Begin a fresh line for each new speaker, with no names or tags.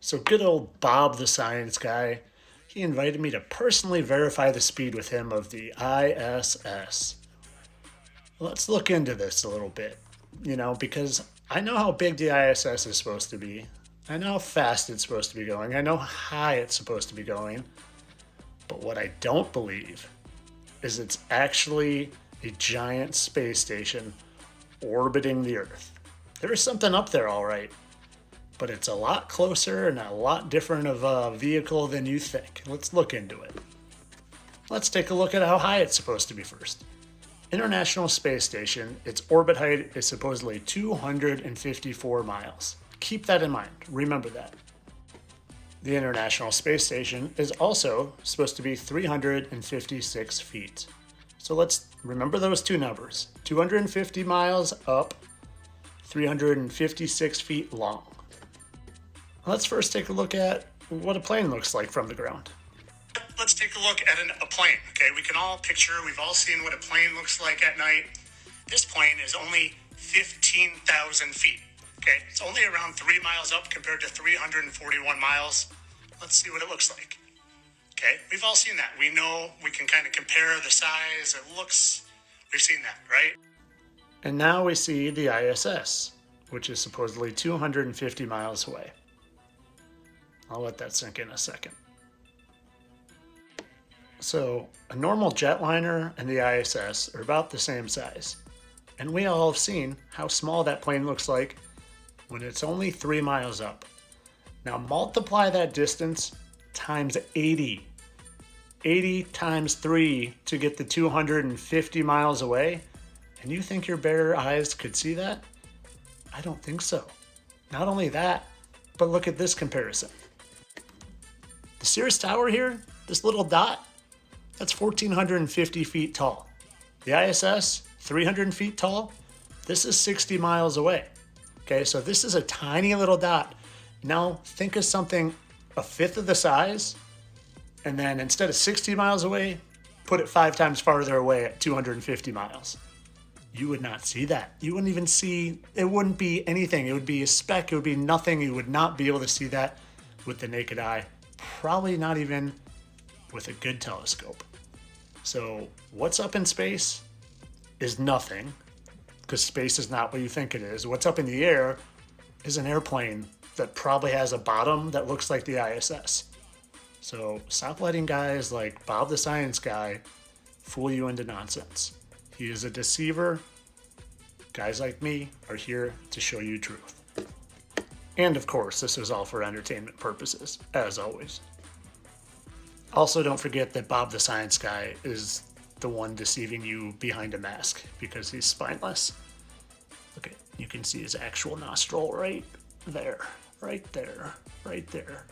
So good old Bob the science guy, he invited me to personally verify the speed with him of the ISS. Let's look into this a little bit, because I know how big the ISS is supposed to be. I know how fast it's supposed to be going. I know how high it's supposed to be going. But what I don't believe is it's actually a giant space station orbiting the Earth. There is something up there, all right, but it's a lot closer and a lot different of a vehicle than you think. Let's look into it. Let's take a look at how high it's supposed to be first. International Space Station, its orbit height is supposedly 254 miles. Keep that in mind. Remember that. The International Space Station is also supposed to be 356 feet. So let's remember those two numbers. 250 miles up, 356 feet long. Let's first take a look at what a plane looks like from the ground. Let's take a look at a plane, okay? We can all picture, we've all seen what a plane looks like at night. This plane is only 15,000 feet, okay? It's only around 3 miles up compared to 341 miles. Let's see what it looks like. Okay, we've all seen that. We know, we can kind of compare the size, it looks, we've seen that, right? And now we see the ISS, which is supposedly 250 miles away. I'll let that sink in a second. So a normal jetliner and the ISS are about the same size. And we all have seen how small that plane looks like when it's only 3 miles up. Now multiply that distance times 80. 80 times 3 to get the 250 miles away. And you think your bare eyes could see that? I don't think so. Not only that, but look at this comparison. The Sears Tower here, this little dot, that's 1,450 feet tall. The ISS, 300 feet tall. This is 60 miles away. Okay, so this is a tiny little dot. Now think of something a fifth of the size, and then instead of 60 miles away, put it 5 times farther away at 250 miles. You would not see that. You wouldn't even see, it wouldn't be anything. It would be a speck, it would be nothing. You would not be able to see that with the naked eye. Probably not even with a good telescope. So what's up in space is nothing, because space is not what you think it is. What's up in the air is an airplane that probably has a bottom that looks like the ISS. So stop letting guys like Bob the Science Guy fool you into nonsense. He is a deceiver. Guys like me are here to show you truth. And of course, this is all for entertainment purposes, as always. Also, don't forget that Bob the Science Guy is the one deceiving you behind a mask because he's spineless. Okay, you can see his actual nostril right there, right there, right there.